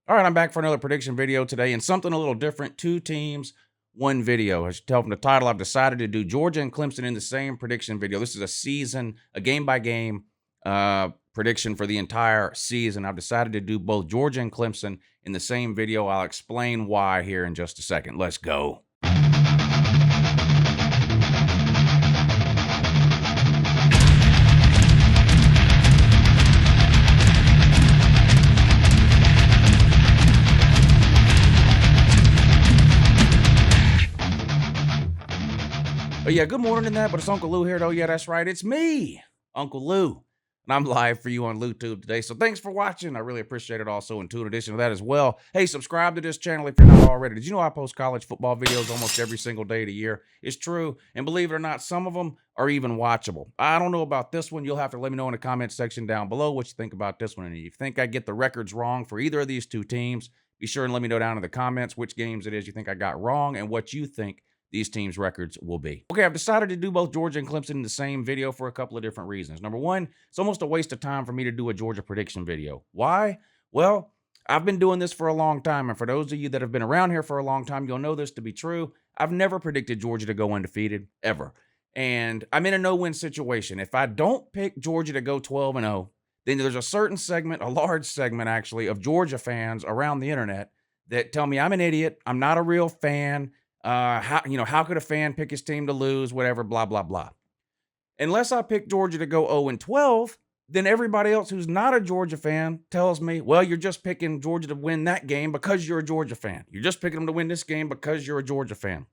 All right, I'm back for another prediction video today and something a little different. Two teams, one video. As you tell from the title, I've decided to do Georgia and Clemson in the same prediction video. This is a game-by-game prediction for the entire season. I've decided to do both Georgia and Clemson in the same video. I'll explain why here in just a second. Let's go. Oh, yeah, good morning in that, but it's Uncle Lou here, though. Yeah, that's right. It's me, Uncle Lou, and I'm live for you on LouTube today. So thanks for watching. I really appreciate it also, and in addition to that as well. Hey, subscribe to this channel if you're not already. Did you know I post college football videos almost every single day of the year? It's true, and believe it or not, some of them are even watchable. I don't know about this one. You'll have to let me know in the comments section down below what you think about this one. And if you think I get the records wrong for either of these two teams, be sure and let me know down in the comments which games it is you think I got wrong and what you think these teams' records will be. Okay, I've decided to do both Georgia and Clemson in the same video for a couple of different reasons. Number one, it's almost a waste of time for me to do a Georgia prediction video. Why? Well, I've been doing this for a long time, and for those of you that have been around here for a long time, you'll know this to be true. I've never predicted Georgia to go undefeated, ever. And I'm in a no-win situation. If I don't pick Georgia to go 12-0, then there's a certain segment, a large segment actually, of Georgia fans around the internet that tell me I'm an idiot, I'm not a real fan, how could a fan pick his team to lose, whatever, blah, blah, blah. Unless I pick Georgia to go 0-12, then everybody else who's not a Georgia fan tells me, well, you're just picking Georgia to win that game because you're a Georgia fan. You're just picking them to win this game because you're a Georgia fan.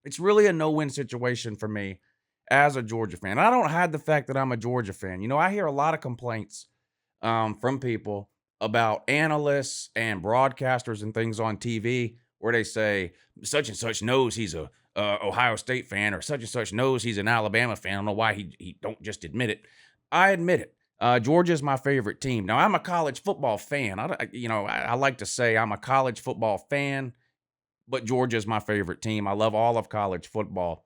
It's really a no-win situation for me as a Georgia fan. I don't hide the fact that I'm a Georgia fan. You know, I hear a lot of complaints from people about analysts and broadcasters and things on TV where they say such and such knows he's a Ohio State fan, or such and such knows he's an Alabama fan. I don't know why he don't just admit it. I admit it. Georgia is my favorite team. Now, I'm a college football fan. I like to say I'm a college football fan, but Georgia is my favorite team. I love all of college football.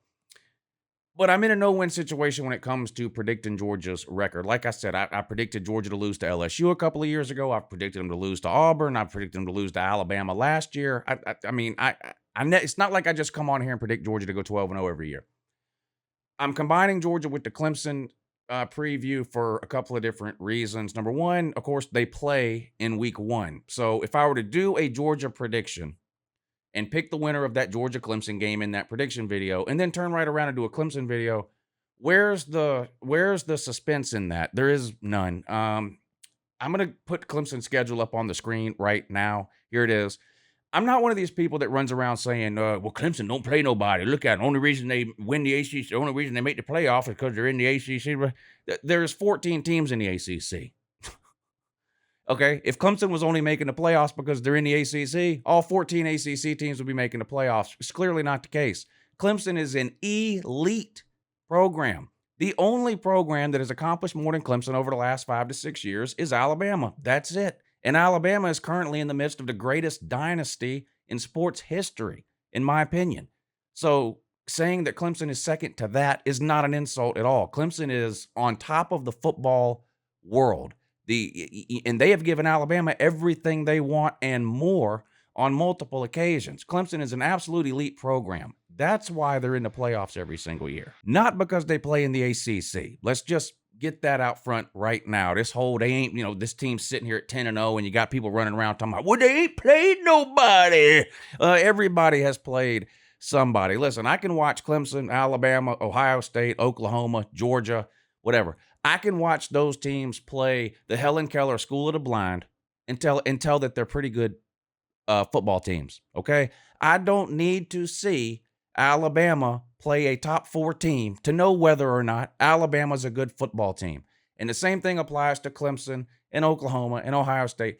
But I'm in a no-win situation when it comes to predicting Georgia's record. Like I said, I predicted Georgia to lose to LSU a couple of years ago. I've predicted them to lose to Auburn. I predicted them to lose to Alabama last year. It's not like I just come on here and predict Georgia to go 12-0 every year. I'm combining Georgia with the Clemson preview for a couple of different reasons. Number one, of course, they play in week 1. So if I were to do a Georgia prediction and pick the winner of that Georgia-Clemson game in that prediction video, and then turn right around and do a Clemson video, where's the suspense in that? There is none. I'm going to put Clemson's schedule up on the screen right now. Here it is. I'm not one of these people that runs around saying, well, Clemson don't play nobody. Look at it. The only reason they win the ACC, the only reason they make the playoff is because they're in the ACC. There's 14 teams in the ACC. Okay, if Clemson was only making the playoffs because they're in the ACC, all 14 ACC teams would be making the playoffs. It's clearly not the case. Clemson is an elite program. The only program that has accomplished more than Clemson over the last 5 to 6 years is Alabama. That's it. And Alabama is currently in the midst of the greatest dynasty in sports history, in my opinion. So saying that Clemson is second to that is not an insult at all. Clemson is on top of the football world. And they have given Alabama everything they want and more on multiple occasions. Clemson is an absolute elite program. That's why they're in the playoffs every single year. Not because they play in the ACC. Let's just get that out front right now. This team's sitting here at 10-0, and you got people running around talking about, well, they ain't played nobody. Everybody has played somebody. Listen, I can watch Clemson, Alabama, Ohio State, Oklahoma, Georgia, whatever. I can watch those teams play the Helen Keller School of the Blind and tell that they're pretty good football teams, okay? I don't need to see Alabama play a top 4 team to know whether or not Alabama's a good football team. And the same thing applies to Clemson and Oklahoma and Ohio State.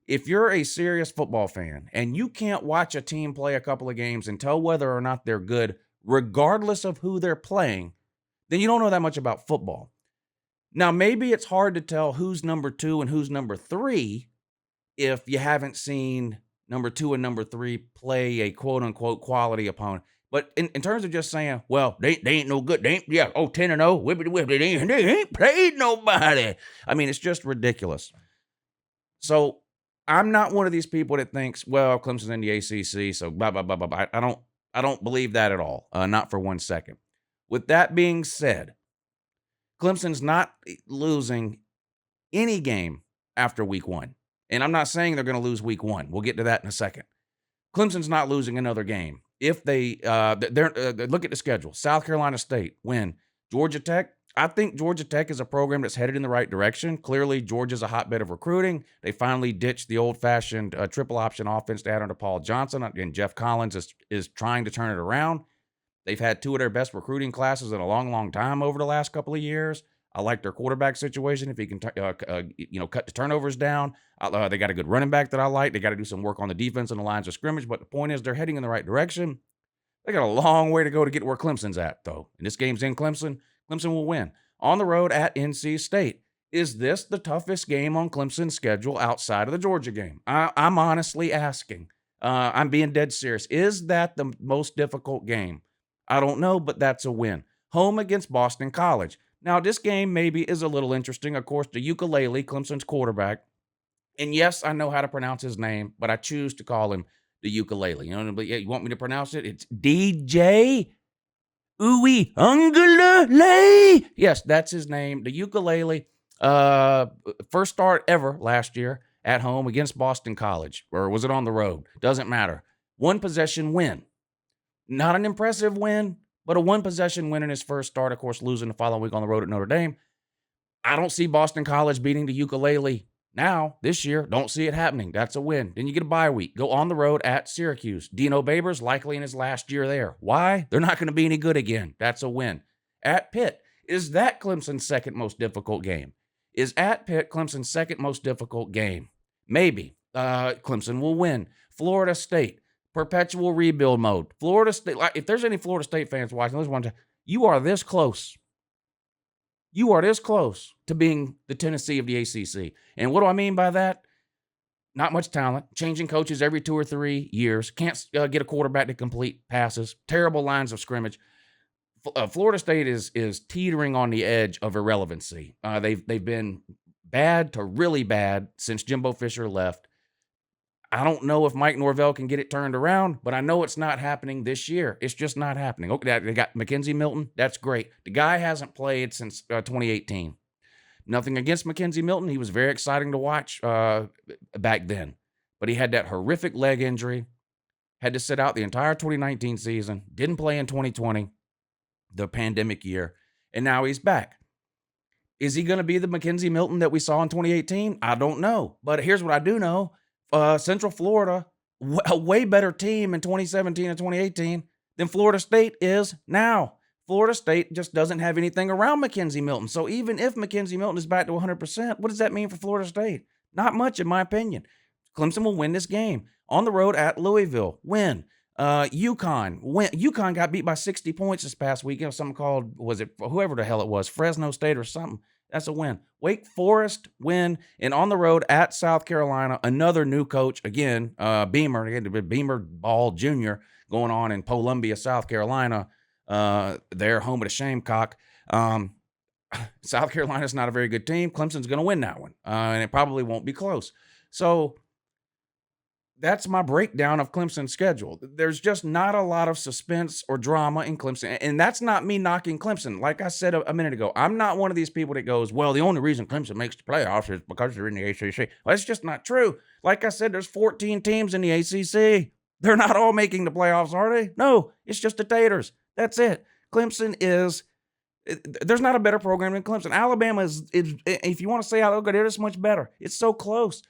If you're a serious football fan and you can't watch a team play a couple of games and tell whether or not they're good, regardless of who they're playing, then you don't know that much about football. Now, maybe it's hard to tell who's number 2 and who's number 3 if you haven't seen number 2 and number 3 play a quote-unquote quality opponent. But in terms of just saying, well, they ain't no good. They ain't, 10-0, whippity-whippity, they ain't played nobody. I mean, it's just ridiculous. So I'm not one of these people that thinks, well, Clemson's in the ACC, so blah, blah, blah, blah, blah. I don't believe that at all. Not for 1 second. With that being said, Clemson's not losing any game after week 1. And I'm not saying they're going to lose week 1. We'll get to that in a second. Clemson's not losing another game. If they look at the schedule, South Carolina State win, Georgia Tech. I think Georgia Tech is a program that's headed in the right direction. Clearly, Georgia's a hotbed of recruiting. They finally ditched the old-fashioned triple option offense they had under Paul Johnson, and Jeff Collins is trying to turn it around. They've had 2 of their best recruiting classes in a long, long time over the last couple of years. I like their quarterback situation. If he can, cut the turnovers down. They got a good running back that I like. They got to do some work on the defense and the lines of scrimmage. But the point is, they're heading in the right direction. They got a long way to go to get where Clemson's at, though. And this game's in Clemson. Clemson will win. On the road at NC State. Is this the toughest game on Clemson's schedule outside of the Georgia game? I'm honestly asking. I'm being dead serious. Is that the most difficult game? I don't know, but that's a win. Home against Boston College. Now, this game maybe is a little interesting. Of course, the ukulele, Clemson's quarterback. And yes, I know how to pronounce his name, but I choose to call him the ukulele. You want me to pronounce it? It's DJ Uiagalelei. Yes, that's his name. The ukulele. First start ever last year at home against Boston College. Or was it on the road? Doesn't matter. 1 possession win. Not an impressive win, but a 1 possession win in his first start. Of course, losing the following week on the road at Notre Dame. I don't see Boston College beating the ukulele now, this year. Don't see it happening. That's a win. Then you get a bye week. Go on the road at Syracuse. Dino Babers likely in his last year there. Why? They're not going to be any good again. That's a win. At Pitt. Is that Clemson's second most difficult game? Is at Pitt Clemson's second most difficult game? Maybe. Clemson will win. Florida State. Perpetual rebuild mode. Florida State. If there's any Florida State fans watching, listen one time. You are this close. You are this close to being the Tennessee of the ACC. And what do I mean by that? Not much talent. Changing coaches every 2 or 3 years. Can't get a quarterback to complete passes. Terrible lines of scrimmage. Florida State is teetering on the edge of irrelevancy. They've been bad to really bad since Jimbo Fisher left. I don't know if Mike Norvell can get it turned around, but I know it's not happening this year. It's just not happening. Okay, they got McKenzie Milton. That's great. The guy hasn't played since 2018. Nothing against McKenzie Milton. He was very exciting to watch back then. But he had that horrific leg injury. Had to sit out the entire 2019 season. Didn't play in 2020, the pandemic year. And now he's back. Is he going to be the McKenzie Milton that we saw in 2018? I don't know. But here's what I do know. Central Florida, a way better team in 2017 and 2018 than Florida State is now. Florida State just doesn't have anything around McKenzie Milton. So even if McKenzie Milton is back to 100%, what does that mean for Florida State? Not much, in my opinion. Clemson will win this game. On the road at Louisville, win. UConn, win. UConn got beat by 60 points this past weekend. Something called, was it whoever the hell it was, Fresno State or something. That's a win. Wake Forest, win. And on the road at South Carolina, another new coach, again, Beamer Ball Jr. going on in Columbia, South Carolina. They're home of the Gamecock. South Carolina's not a very good team. Clemson's going to win that one. And it probably won't be close. So that's my breakdown of Clemson's schedule. There's just not a lot of suspense or drama in Clemson. And that's not me knocking Clemson. Like I said a minute ago, I'm not one of these people that goes, well, the only reason Clemson makes the playoffs is because they're in the ACC. Well, that's just not true. Like I said, there's 14 teams in the ACC. They're not all making the playoffs, are they? No, it's just the Gators. That's it. Clemson is, there's not a better program than Clemson. Alabama is if you want to say how good it is, much better. It's so close.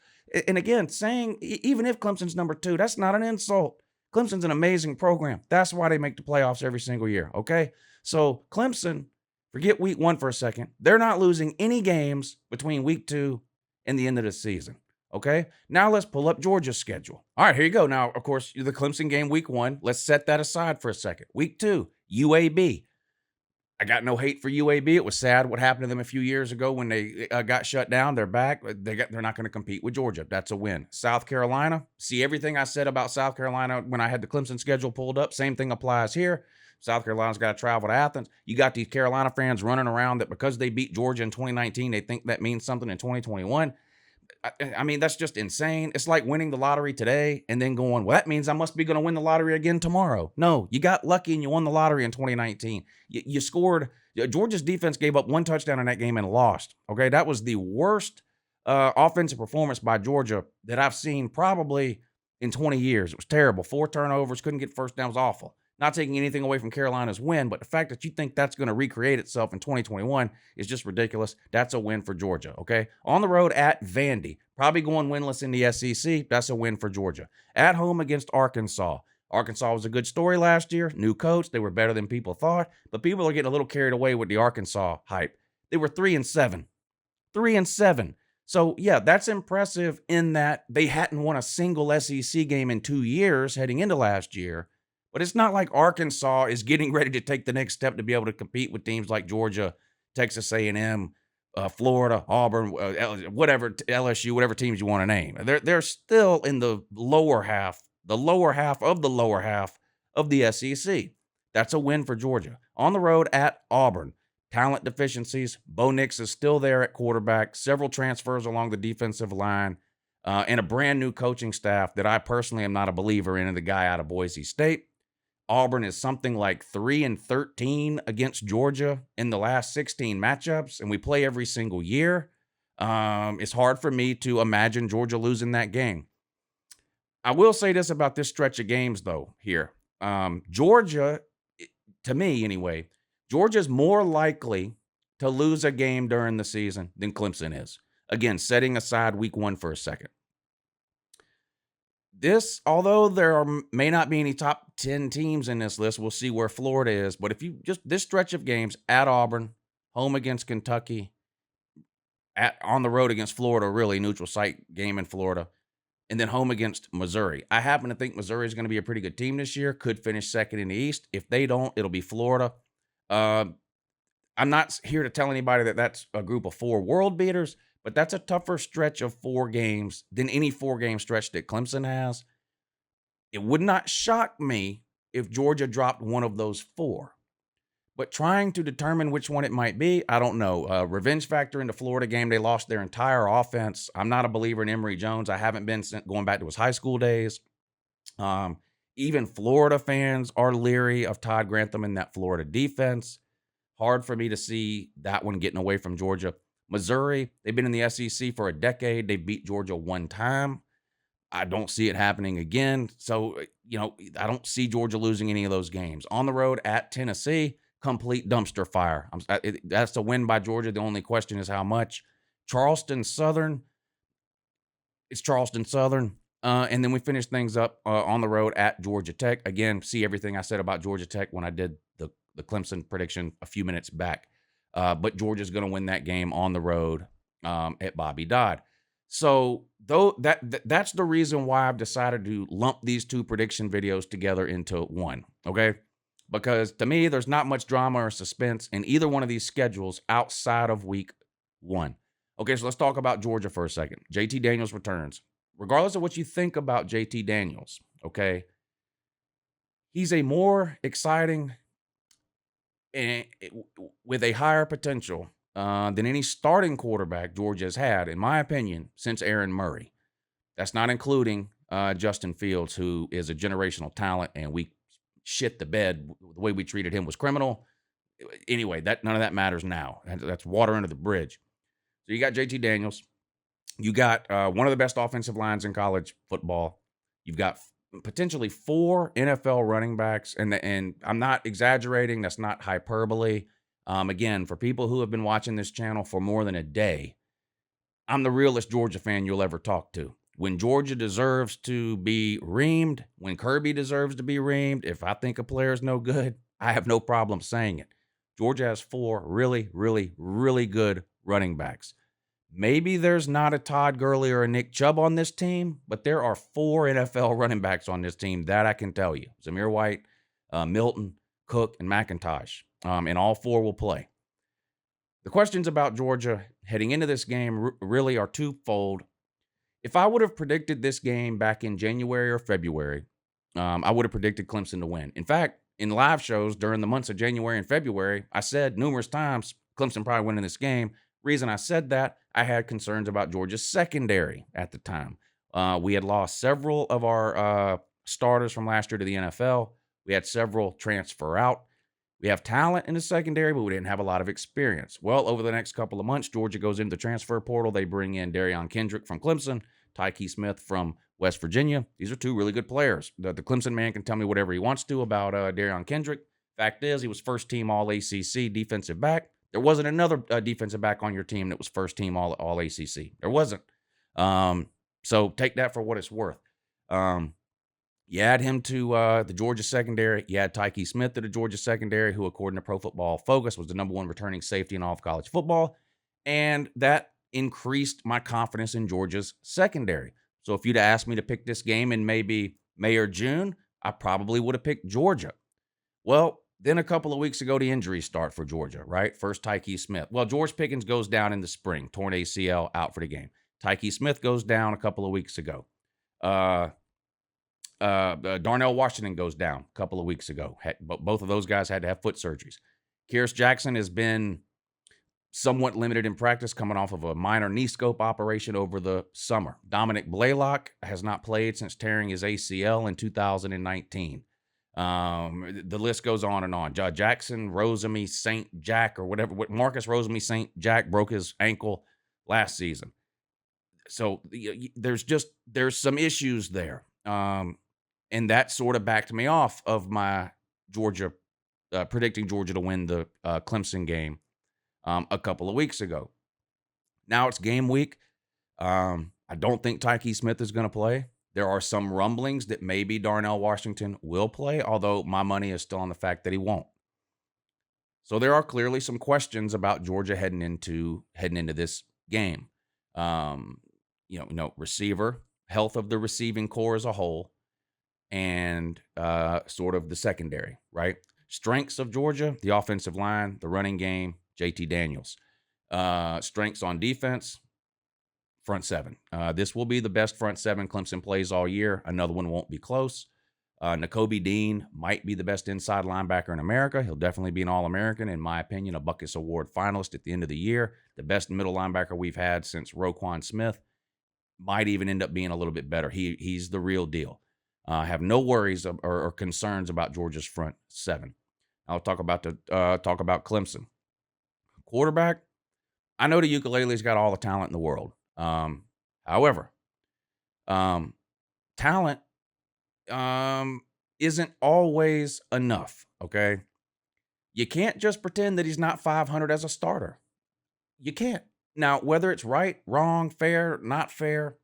And again, saying even if Clemson's number 2, that's not an insult. Clemson's an amazing program. That's why they make the playoffs every single year, okay? So Clemson, forget week 1 for a second. They're not losing any games between week 2 and the end of the season, okay? Now let's pull up Georgia's schedule. All right, here you go. Now, of course, the Clemson game week 1. Let's set that aside for a second. Week 2, UAB. I got no hate for UAB. It was sad what happened to them a few years ago when they got shut down. They're back. They're not going to compete with Georgia. That's a win. South Carolina. See everything I said about South Carolina when I had the Clemson schedule pulled up. Same thing applies here. South Carolina's got to travel to Athens. You got these Carolina fans running around that because they beat Georgia in 2019, they think that means something in 2021. I mean, that's just insane. It's like winning the lottery today and then going, well, that means I must be going to win the lottery again tomorrow. No, you got lucky and you won the lottery in 2019. You scored. Georgia's defense gave up 1 touchdown in that game and lost. Okay, that was the worst offensive performance by Georgia that I've seen probably in 20 years. It was terrible. 4 turnovers, couldn't get first down. It was awful. Not taking anything away from Carolina's win, but the fact that you think that's going to recreate itself in 2021 is just ridiculous. That's a win for Georgia, okay? On the road at Vandy, probably going winless in the SEC. That's a win for Georgia. At home against Arkansas. Arkansas was a good story last year. New coach. They were better than people thought, but people are getting a little carried away with the Arkansas hype. They were 3-7. 3-7. So, yeah, that's impressive in that they hadn't won a single SEC game in 2 years heading into last year. But it's not like Arkansas is getting ready to take the next step to be able to compete with teams like Georgia, Texas A&M, Florida, Auburn, whatever, LSU, whatever teams you want to name. They're still in the lower half of the lower half of the SEC. That's a win for Georgia. On the road at Auburn. Talent deficiencies. Bo Nix is still there at quarterback. Several transfers along the defensive line. And a brand new coaching staff that I personally am not a believer in, the guy out of Boise State. Auburn is something like 3-13 against Georgia in the last 16 matchups, and we play every single year. It's hard for me to imagine Georgia losing that game. I will say this about this stretch of games, though, here. Georgia, to me anyway, Georgia's more likely to lose a game during the season than Clemson is. Again, setting aside week 1 for a second. Although there may not be any top 10 teams in this list, we'll see where Florida is. But if you just this stretch of games at Auburn, home against Kentucky, on the road against Florida, really neutral site game in Florida, and then home against Missouri. I happen to think Missouri is going to be a pretty good team this year. Could finish second in the East. If they don't, it'll be Florida. I'm not here to tell anybody that that's a group of 4 world beaters. But that's a tougher stretch of 4 games than any 4-game stretch that Clemson has. It would not shock me if Georgia dropped one of those 4. But trying to determine which one it might be, I don't know. Revenge factor in the Florida game, they lost their entire offense. I'm not a believer in Emory Jones. I haven't been since going back to his high school days. Even Florida fans are leery of Todd Grantham in that Florida defense. Hard for me to see that one getting away from Georgia. Missouri, they've been in the SEC for a decade. They beat Georgia 1 time. I don't see it happening again. So, I don't see Georgia losing any of those games. On the road at Tennessee, complete dumpster fire. That's a win by Georgia. The only question is how much. Charleston Southern. It's Charleston Southern. And then we finish things up on the road at Georgia Tech. Again, see everything I said about Georgia Tech when I did the Clemson prediction a few minutes back. But Georgia's going to win that game on the road at Bobby Dodd. So that's the reason why I've decided to lump these 2 prediction videos together into one, okay? Because to me, there's not much drama or suspense in either one of these schedules outside of week 1. Okay, so let's talk about Georgia for a second. JT Daniels returns. Regardless of what you think about JT Daniels, okay, he's a more exciting and with a higher potential than any starting quarterback Georgia has had, in my opinion, since Aaron Murray. That's not including Justin Fields, who is a generational talent, and we shit the bed. The way we treated him was criminal. Anyway, none of that matters now. That's water under the bridge. So you got JT Daniels. You got one of the best offensive lines in college football. You've got potentially 4 NFL running backs, and I'm not exaggerating. That's not hyperbole. Again, for people who have been watching this channel for more than a day, I'm the realest Georgia fan you'll ever talk to. When Georgia deserves to be reamed, when Kirby deserves to be reamed, if I think a player is no good, I have no problem saying it. Georgia has 4 really, really, really good running backs. Maybe there's not a Todd Gurley or a Nick Chubb on this team, but there are 4 NFL running backs on this team, that I can tell you. Zamir White, Milton, Cook, and McIntosh. And all 4 will play. The questions about Georgia heading into this game really are twofold. If I would have predicted this game back in January or February, I would have predicted Clemson to win. In fact, in live shows during the months of January and February, I said numerous times, Clemson probably winning this game. Reason I said that, I had concerns about Georgia's secondary at the time. We had lost several of our starters from last year to the NFL. We had several transfer out. We have talent in the secondary, but we didn't have a lot of experience. Well, over the next couple of months, Georgia goes into the transfer portal. They bring in Darion Kendrick from Clemson, Tyke Smith from West Virginia. These are two really good players. The Clemson man can tell me whatever he wants to about Darion Kendrick. Fact is, he was first team All-ACC defensive back. There wasn't another defensive back on your team that was first team All-ACC. There wasn't. So take that for what it's worth. You add him to the Georgia secondary. You add Tyke Smith to the Georgia secondary, who, according to Pro Football Focus, was the #1 returning safety in all of college football. And that increased my confidence in Georgia's secondary. So if you'd asked me to pick this game in maybe May or June, I probably would have picked Georgia. Well, then a couple of weeks ago, the injuries start for Georgia, right? First, Tyke Smith. Well, George Pickens goes down in the spring, torn ACL, out for the game. Tyke Smith goes down a couple of weeks ago. Darnell Washington goes down a couple of weeks ago. Both of those guys had to have foot surgeries. Kearis Jackson has been somewhat limited in practice, coming off of a minor knee scope operation over the summer. Dominic Blaylock has not played since tearing his ACL in 2019. The list goes on and on. Jackson Rosemy St. Jack, or whatever, Marcus Rosemy St. Jack broke his ankle last season. So there's some issues there. And that sort of backed me off of my Georgia, predicting Georgia to win the Clemson game a couple of weeks ago. Now it's game week. I don't think Tyke Smith is going to play. There are some rumblings that maybe Darnell Washington will play, although my money is still on the fact that he won't. So there are clearly some questions about Georgia heading into this game. Receiver, health of the receiving core as a whole, and sort of the secondary, right? Strengths of Georgia: the offensive line, the running game, JT Daniels. Strengths on defense: front seven. This will be the best front seven Clemson plays all year. Another one won't be close. Nakobe Dean might be the best inside linebacker in America. He'll definitely be an All-American, in my opinion, a Buckets Award finalist at the end of the year. The best middle linebacker we've had since Roquan Smith. Might even end up being a little bit better. He's the real deal. I have no worries or concerns about Georgia's front seven. I'll talk about Clemson. Quarterback, I know the ukulele's got all the talent in the world. However, talent isn't always enough, okay? You can't just pretend that he's not 500 as a starter. You can't. Now, whether it's right, wrong, fair, not fair,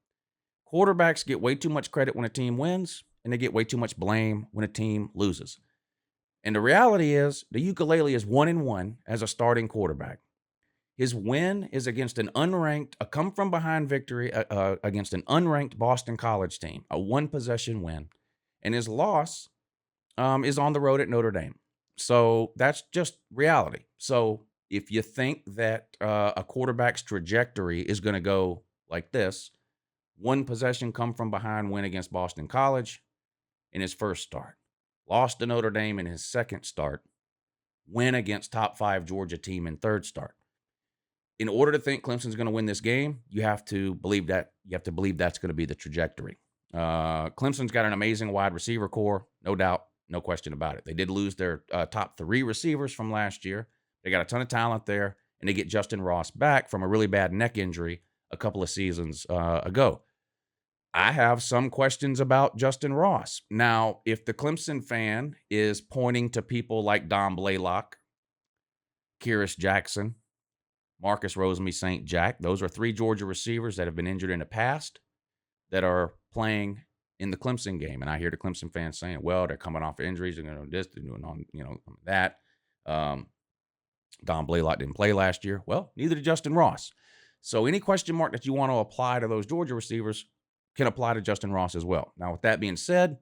quarterbacks get way too much credit when a team wins, and they get way too much blame when a team loses. And the reality is, the ukulele is 1-1 as a starting quarterback. His win is against a come-from-behind victory against an unranked Boston College team, a one-possession win. And his loss is on the road at Notre Dame. So that's just reality. So if you think that a quarterback's trajectory is going to go like this, one possession come-from-behind win against Boston College in his first start, lost to Notre Dame in his second start, win against top 5 Georgia team in third start. In order to think Clemson's going to win this game, you have to believe that. You have to believe that's going to be the trajectory. Clemson's got an amazing wide receiver core, no doubt, no question about it. They did lose their top 3 receivers from last year. They got a ton of talent there, and they get Justin Ross back from a really bad neck injury a couple of seasons ago. I have some questions about Justin Ross. Now, if the Clemson fan is pointing to people like Dom Blaylock, Kearis Jackson, Marcus Rosemy St. Jack, those are 3 Georgia receivers that have been injured in the past that are playing in the Clemson game. And I hear the Clemson fans saying, well, they're coming off injuries, they're doing this, they're doing that. Dom Blaylock didn't play last year. Well, neither did Justin Ross. So any question mark that you want to apply to those Georgia receivers can apply to Justin Ross as well. Now, with that being said,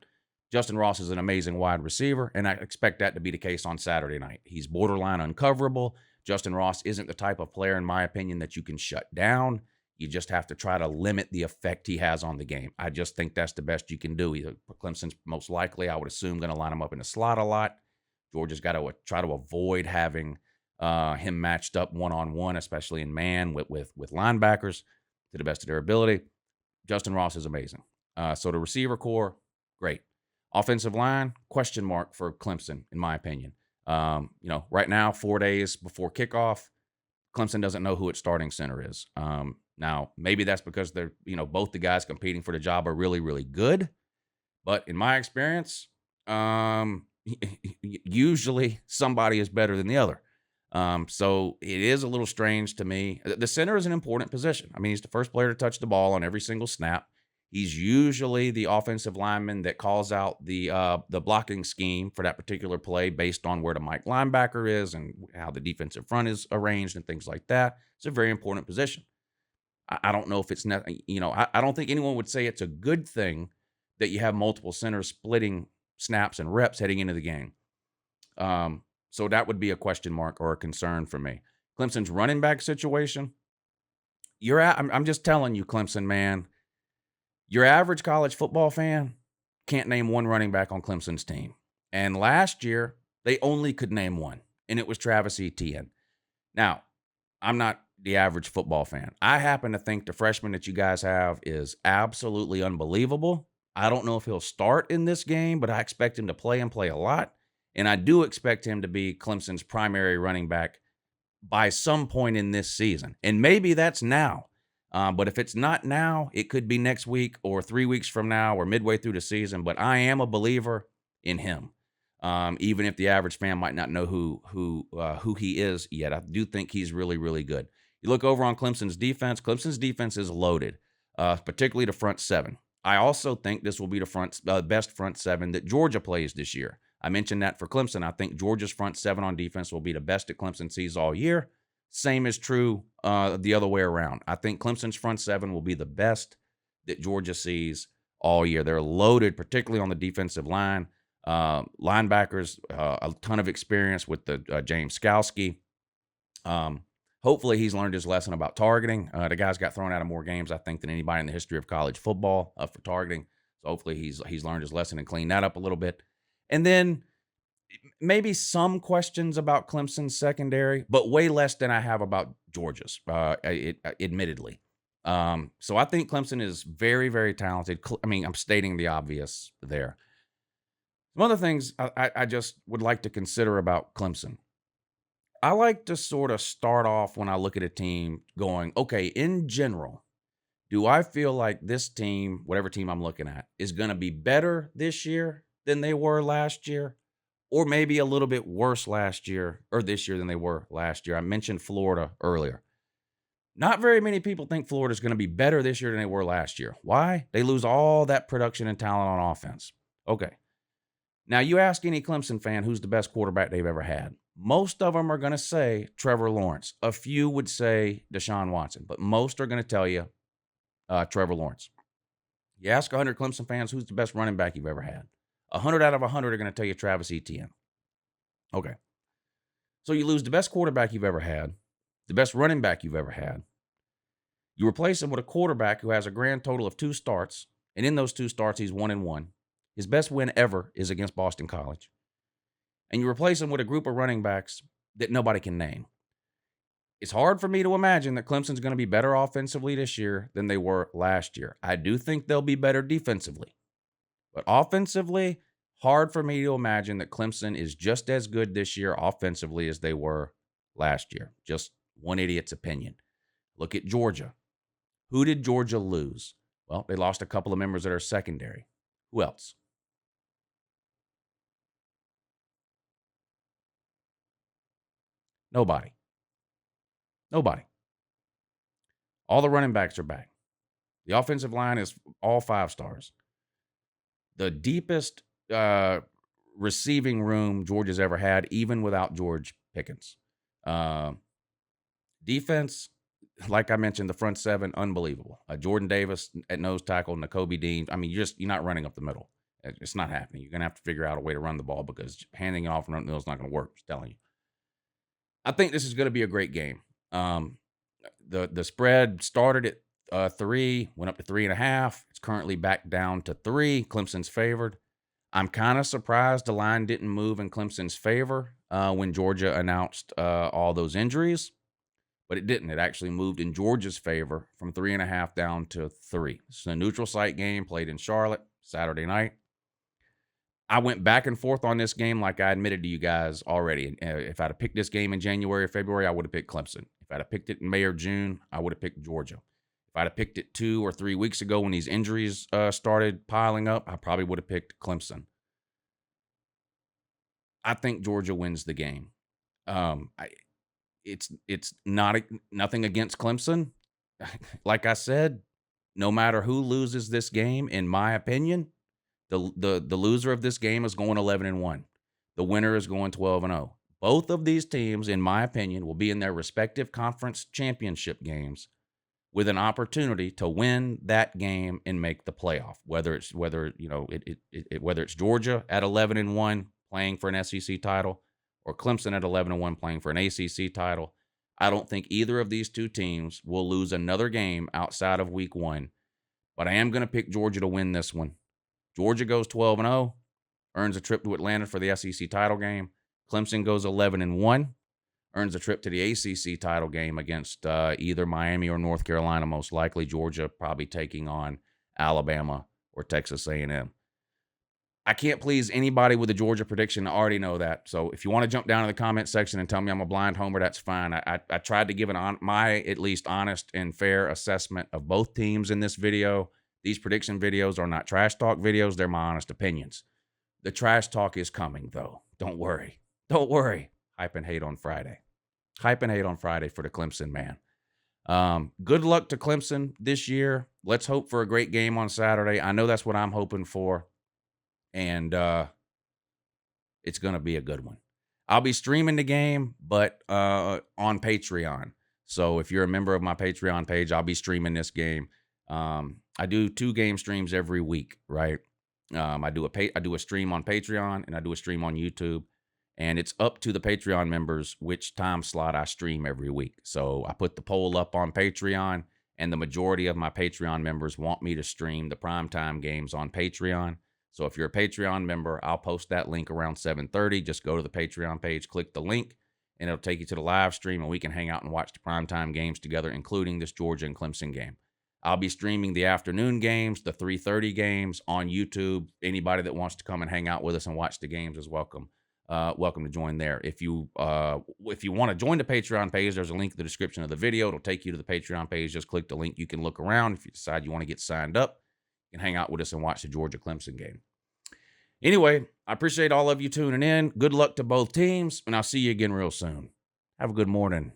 Justin Ross is an amazing wide receiver, and I expect that to be the case on Saturday night. He's borderline uncoverable. Justin Ross isn't the type of player, in my opinion, that you can shut down. You just have to try to limit the effect he has on the game. I just think that's the best you can do. Clemson's most likely, I would assume, going to line him up in the slot a lot. Georgia's got to try to avoid having him matched up one-on-one, especially in man with linebackers to the best of their ability. Justin Ross is amazing. So the receiver core, great. Offensive line, question mark for Clemson, in my opinion. Right now, 4 days before kickoff, Clemson doesn't know who its starting center is. Now, maybe that's because they're, both the guys competing for the job are really, really good. But in my experience, usually somebody is better than the other. So it is a little strange to me. The center is an important position. I mean, he's the first player to touch the ball on every single snap. He's usually the offensive lineman that calls out the blocking scheme for that particular play based on where the Mike linebacker is and how the defensive front is arranged and things like that. It's a very important position. I don't know if it's not, I don't think anyone would say it's a good thing that you have multiple centers splitting snaps and reps heading into the game. So that would be a question mark or a concern for me. Clemson's running back situation. I'm just telling you, Clemson, man, your average college football fan can't name one running back on Clemson's team. And last year, they only could name one, and it was Travis Etienne. Now, I'm not the average football fan. I happen to think the freshman that you guys have is absolutely unbelievable. I don't know if he'll start in this game, but I expect him to play and play a lot. And I do expect him to be Clemson's primary running back by some point in this season. And maybe that's now. But if it's not now, it could be next week or 3 weeks from now or midway through the season. But I am a believer in him, even if the average fan might not know who he is yet. I do think he's really, really good. You look over on Clemson's defense. Clemson's defense is loaded, particularly the front seven. I also think this will be the best front seven that Georgia plays this year. I mentioned that for Clemson. I think Georgia's front seven on defense will be the best that Clemson sees all year. Same is true the other way around. I think Clemson's front seven will be the best that Georgia sees all year. They're loaded, particularly on the defensive line. Linebackers, a ton of experience with the James Skalski. Hopefully he's learned his lesson about targeting. The guy's got thrown out of more games, I think, than anybody in the history of college football for targeting. So hopefully he's learned his lesson and cleaned that up a little bit. And then maybe some questions about Clemson's secondary, but way less than I have about Georgia's, admittedly. So I think Clemson is very, very talented. I'm stating the obvious there. Some other things I just would like to consider about Clemson. I like to sort of start off when I look at a team going, okay, in general, do I feel like this team, whatever team I'm looking at, is going to be better this year than they were last year? Or maybe a little bit worse last year or this year than they were last year? I mentioned Florida earlier. Not very many people think Florida's going to be better this year than they were last year. Why? They lose all that production and talent on offense. Okay. Now, you ask any Clemson fan who's the best quarterback they've ever had. Most of them are going to say Trevor Lawrence. A few would say Deshaun Watson, but most are going to tell you Trevor Lawrence. You ask 100 Clemson fans who's the best running back you've ever had. 100 out of 100 are going to tell you Travis Etienne. Okay. So you lose the best quarterback you've ever had, the best running back you've ever had. You replace him with a quarterback who has a grand total of 2 starts, and in those 2 starts, he's 1-1. His best win ever is against Boston College. And you replace him with a group of running backs that nobody can name. It's hard for me to imagine that Clemson's going to be better offensively this year than they were last year. I do think they'll be better defensively. But offensively, hard for me to imagine that Clemson is just as good this year offensively as they were last year. Just one idiot's opinion. Look at Georgia. Who did Georgia lose? Well, they lost a couple of members of their secondary. Who else? Nobody. All the running backs are back. The offensive line is all 5 stars. The deepest receiving room Georgia's ever had, even without George Pickens. Defense, like I mentioned, the front 7, unbelievable. Jordan Davis at nose tackle, Nakobe Dean. You're not running up the middle. It's not happening. You're going to have to figure out a way to run the ball because handing it off and running the middle is not going to work. I'm just telling you. I think this is going to be a great game. The spread started at 3, went up to 3.5. It's currently back down to 3. Clemson's favored. I'm kind of surprised the line didn't move in Clemson's favor. when Georgia announced all those injuries, but it didn't. It actually moved in Georgia's favor from 3.5 down to 3. It's a neutral site game played in Charlotte Saturday night. I went back and forth on this game like I admitted to you guys already. If I'd have picked this game in January or February, I would have picked Clemson. If I'd have picked it in May or June, I would have picked Georgia. If I'd have picked it 2 or 3 weeks ago when these injuries started piling up, I probably would have picked Clemson. I think Georgia wins the game. It's nothing against Clemson. Like I said, no matter who loses this game, in my opinion, the loser of this game is going 11-1. The winner is going 12-0. Both of these teams, in my opinion, will be in their respective conference championship games with an opportunity to win that game and make the playoff. Whether it's Georgia at 11-1 playing for an SEC title, or Clemson at 11-1 playing for an ACC title, I don't think either of these two teams will lose another game outside of week 1. But I am going to pick Georgia to win this one. Georgia goes 12-0, earns a trip to Atlanta for the SEC title game. Clemson goes 11-1, earns a trip to the ACC title game against either Miami or North Carolina, most likely. Georgia probably taking on Alabama or Texas A&M. I can't please anybody with a Georgia prediction. I already know that. So if you want to jump down in the comment section and tell me I'm a blind homer, that's fine. I tried to give my at least honest and fair assessment of both teams in this video. These prediction videos are not trash talk videos. They're my honest opinions. The trash talk is coming, though. Don't worry. Don't worry. Hype and hate on Friday. Hype and hate on Friday for the Clemson man. Good luck to Clemson this year. Let's hope for a great game on Saturday. I know that's what I'm hoping for. And it's going to be a good one. I'll be streaming the game, but on Patreon. So if you're a member of my Patreon page, I'll be streaming this game. I do 2 game streams every week, right? I do a stream on Patreon and I do a stream on YouTube, and it's up to the Patreon members which time slot I stream every week. So I put the poll up on Patreon, and the majority of my Patreon members want me to stream the primetime games on Patreon. So if you're a Patreon member, I'll post that link around 7:30. Just go to the Patreon page, click the link, and it'll take you to the live stream, and we can hang out and watch the primetime games together, including this Georgia and Clemson game. I'll be streaming the afternoon games, the 3:30 games on YouTube. Anybody that wants to come and hang out with us and watch the games is welcome. Welcome to join there. If you want to join the Patreon page, there's a link in the description of the video. It'll take you to the Patreon page. Just click the link. You can look around. If you decide you want to get signed up, you can hang out with us and watch the Georgia Clemson game. Anyway, I appreciate all of you tuning in. Good luck to both teams, and I'll see you again real soon. Have a good morning.